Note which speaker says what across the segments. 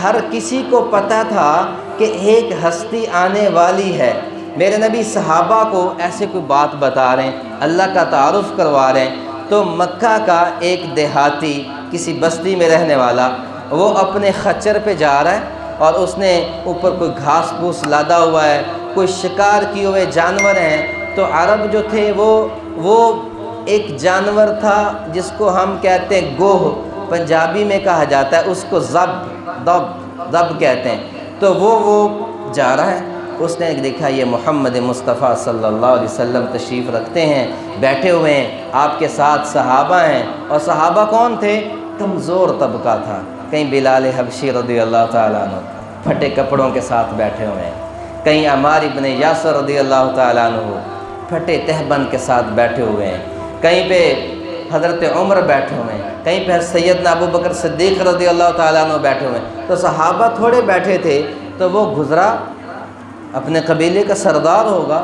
Speaker 1: ہر کسی کو پتہ تھا کہ ایک ہستی آنے والی ہے۔ میرے نبی صحابہ کو ایسے کوئی بات بتا رہے ہیں، اللہ کا تعارف کروا رہے ہیں، تو مکہ کا ایک دیہاتی کسی بستی میں رہنے والا وہ اپنے خچر پہ جا رہا ہے اور اس نے اوپر کوئی گھاس پھوس لادا ہوا ہے، کوئی شکار کیے ہوئے جانور ہیں۔ تو عرب جو تھے وہ ایک جانور تھا جس کو ہم کہتے ہیں گوہ، پنجابی میں کہا جاتا ہے اس کو ذب کہتے ہیں۔ تو وہ جا رہا ہے، اس نے دیکھا یہ محمد مصطفیٰ صلی اللہ علیہ وسلم تشریف رکھتے ہیں، بیٹھے ہوئے ہیں، آپ کے ساتھ صحابہ ہیں، اور صحابہ کون تھے؟ کمزور طبقہ تھا، کہیں بلال حبشی رضی اللہ تعالیٰ عنہ پھٹے کپڑوں کے ساتھ بیٹھے ہوئے ہیں، کہیں عمار ابن یاسر رضی اللہ تعالیٰ عنہ پھٹے تہبند کے ساتھ بیٹھے ہوئے ہیں، کہیں پہ حضرت عمر بیٹھے ہوئے ہیں، کہیں پہ سیدنا ابو بکر صدیق رضی اللہ تعالیٰ عنہ بیٹھے ہوئے ہیں۔ تو صحابہ تھوڑے بیٹھے تھے، تو وہ گزرا، اپنے قبیلے کا سردار ہوگا،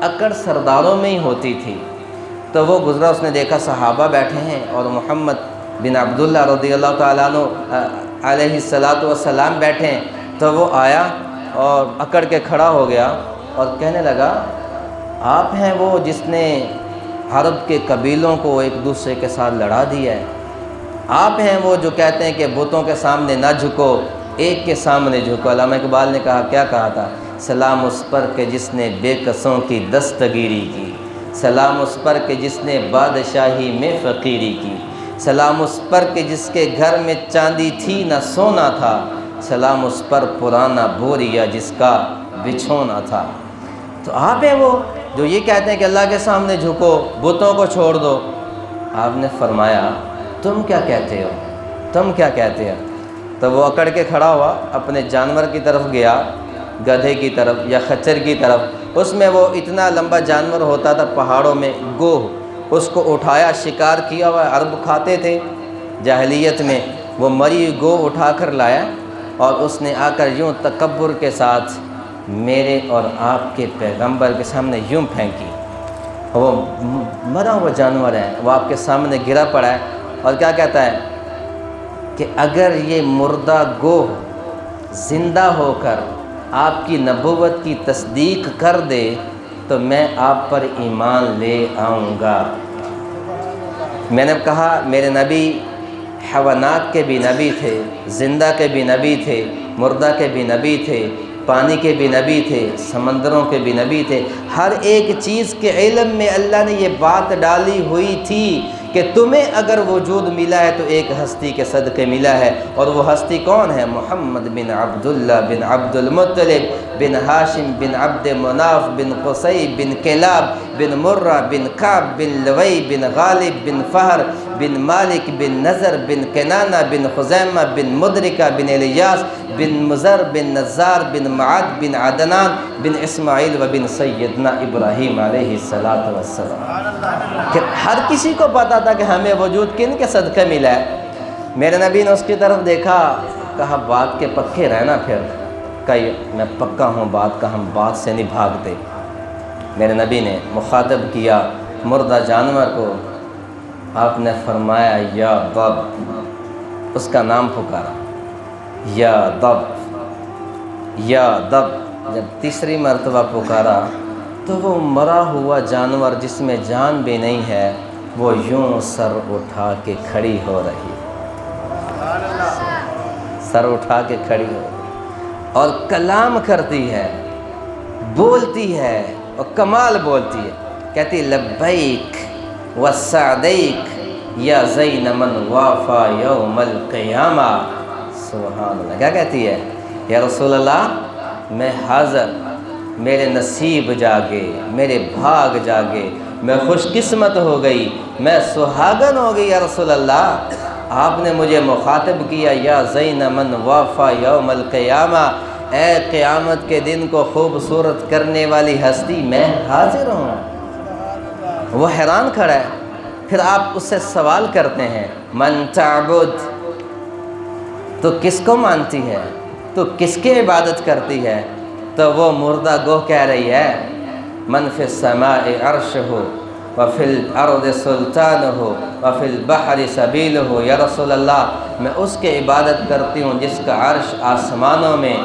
Speaker 1: اکڑ سرداروں میں ہی ہوتی تھی، تو وہ گزرا، اس نے دیکھا صحابہ بیٹھے ہیں اور محمد بن عبداللہ رضی اللہ تعالیٰ عنہ علیہ السلام بیٹھے ہیں، تو وہ آیا اور اکڑ کے کھڑا ہو گیا اور کہنے لگا آپ ہیں وہ جس نے عرب کے قبیلوں کو ایک دوسرے کے ساتھ لڑا دیا ہے، آپ ہیں وہ جو کہتے ہیں کہ بتوں کے سامنے نہ جھکو، ایک کے سامنے جھکو۔ علامہ اقبال نے کیا کہا تھا؟ سلام اس پر کہ جس نے بے کسوں کی دستگیری کی، سلام اس پر کہ جس نے بادشاہی میں فقیری کی، سلام اس پر کہ جس کے گھر میں چاندی تھی نہ سونا تھا، سلام اس پر پرانا بوریا جس کا بچھونا تھا۔ تو آپ ہیں وہ جو یہ کہتے ہیں کہ اللہ کے سامنے جھکو، بتوں کو چھوڑ دو۔ آپ نے فرمایا تم کیا کہتے ہو، تم کیا کہتے ہو؟ تو وہ اکڑ کے کھڑا ہوا، اپنے جانور کی طرف گیا، گدھے کی طرف یا خچر کی طرف، اس میں وہ اتنا لمبا جانور ہوتا تھا پہاڑوں میں گوہ، اس کو اٹھایا، شکار کیا ہوا، عرب کھاتے تھے جاہلیت میں، وہ مری گوہ اٹھا کر لایا اور اس نے آ کر یوں تکبر کے ساتھ میرے اور آپ کے پیغمبر کے سامنے یوں پھینکی۔ وہ مرا ہوا جانور ہے، وہ آپ کے سامنے گرا پڑا ہے، اور کیا کہتا ہے کہ اگر یہ مردہ گوہ زندہ ہو کر آپ کی نبوت کی تصدیق کر دے تو میں آپ پر ایمان لے آؤں گا۔ میں نے کہا میرے نبی حیوانات کے بھی نبی تھے، زندہ کے بھی نبی تھے، مردہ کے بھی نبی تھے، پانی کے بھی نبی تھے، سمندروں کے بھی نبی تھے، ہر ایک چیز کے علم میں اللہ نے یہ بات ڈالی ہوئی تھی کہ تمہیں اگر وجود ملا ہے تو ایک ہستی کے صدقے ملا ہے، اور وہ ہستی کون ہے؟ محمد بن عبداللہ بن عبد المطلب بن ہاشم بن عبد مناف بن قصی بن کلاب بن مرہ بن کعب بن لوی بن غالب بن فہر بن مالک بن نظر بن کنانہ بن خزیمہ بن مدرکہ بن الیاس بن مزر بن نزار بن معد بن عدنان بن اسماعیل و بن سیدنا ابراہیم علیہ السلام۔ کہ ہر کسی کو پتا تھا کہ ہمیں وجود کن کے صدقے ملا ہے۔ میرے نبی نے اس کی طرف دیکھا، کہا بات کے پکے رہنا، پھر کہ میں پکا ہوں بات کا، ہم بات سے نہیں بھاگتے۔ میرے نبی نے مخاطب کیا مردہ جانور کو، آپ نے فرمایا یا ضب، اس کا نام پکارا، یا ضب یا ضب۔ جب تیسری مرتبہ پکارا تو وہ مرا ہوا جانور جس میں جان بھی نہیں ہے وہ یوں سر اٹھا کے کھڑی ہو رہی، سر اٹھا کے کھڑی ہو رہی اور کلام کرتی ہے، بولتی ہے، اور کمال بولتی ہے، کہتی لبیک وسعدیک یا زین من وافا یوم القیامہ۔ سبحان اللہ، کیا کہتی ہے؟ یا رسول اللہ میں حاضر، میرے نصیب جاگے، میرے بھاگ جاگے، میں خوش قسمت ہو گئی، میں سہاگن ہو گئی یا رسول اللہ۔ آپ نے مجھے مخاطب کیا یا زین من وافا یوم القیامہ، اے قیامت کے دن کو خوبصورت کرنے والی ہستی، میں حاضر ہوں۔ وہ حیران کھڑا ہے، پھر آپ اس سے سوال کرتے ہیں من تعبد، تو کس کو مانتی ہے، تو کس کی عبادت کرتی ہے؟ تو وہ مردہ گوہ کہہ رہی ہے من فی السماء عرشہ وفی الارض سلطانہ وفی البحر سبیلہ، یا رسول اللہ میں اس کے عبادت کرتی ہوں جس کا عرش آسمانوں میں،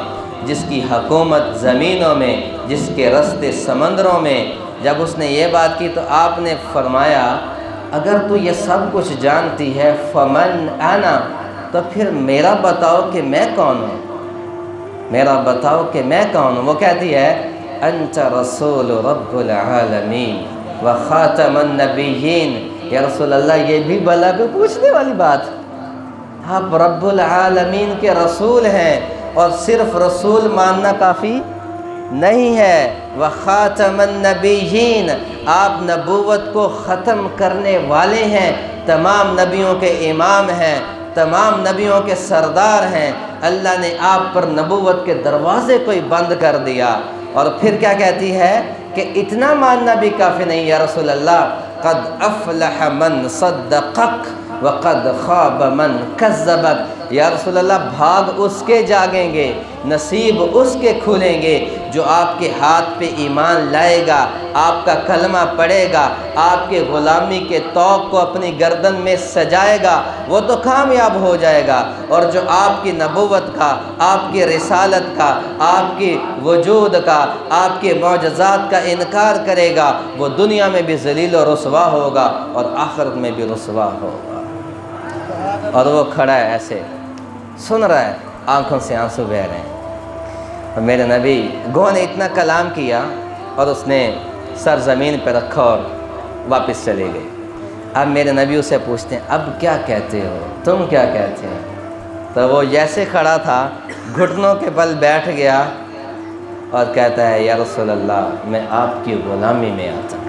Speaker 1: جس کی حکومت زمینوں میں، جس کے رستے سمندروں میں۔ جب اس نے یہ بات کی تو آپ نے فرمایا اگر تو یہ سب کچھ جانتی ہے فمن انا، تو پھر میرا بتاؤ کہ میں کون ہوں، میرا بتاؤ کہ میں کون ہوں۔ وہ کہتی ہے انت رسول رب العالمین وخاتم النبیین، یا رسول اللہ یہ بھی بلا کو پوچھنے والی بات، آپ رب العالمین کے رسول ہیں، اور صرف رسول ماننا کافی نہیں ہے، وخاتم النبیین آپ نبوت کو ختم کرنے والے ہیں، تمام نبیوں کے امام ہیں، تمام نبیوں کے سردار ہیں، اللہ نے آپ پر نبوت کے دروازے کو ہی بند کر دیا۔ اور پھر کیا کہتی ہے کہ اتنا ماننا بھی کافی نہیں یا رسول اللہ، قد افلح من صدقک وقد خاب من کذبک، یا رسول اللہ بھاگ اس کے جاگیں گے، نصیب اس کے کھلیں گے جو آپ کے ہاتھ پہ ایمان لائے گا، آپ کا کلمہ پڑھے گا، آپ کے غلامی کے طوق کو اپنی گردن میں سجائے گا، وہ تو کامیاب ہو جائے گا، اور جو آپ کی نبوت کا، آپ کی رسالت کا، آپ کی وجود کا، آپ کے معجزات کا انکار کرے گا، وہ دنیا میں بھی ذلیل و رسوا ہوگا اور آخرت میں بھی رسوا ہوگا۔ اور وہ کھڑا ہے ایسے سن رہا ہے، آنکھوں سے آنسو بہہ رہے ہیں۔ اور میرے نبی گو نے اتنا کلام کیا اور اس نے سر زمین پہ رکھا اور واپس چلے گئے۔ اب میرے نبی اسے پوچھتے ہیں اب کیا کہتے ہو، تم کیا کہتے ہو؟ تو وہ جیسے کھڑا تھا گھٹنوں کے بل بیٹھ گیا اور کہتا ہے یا رسول اللہ میں آپ کی غلامی میں آتا ہوں۔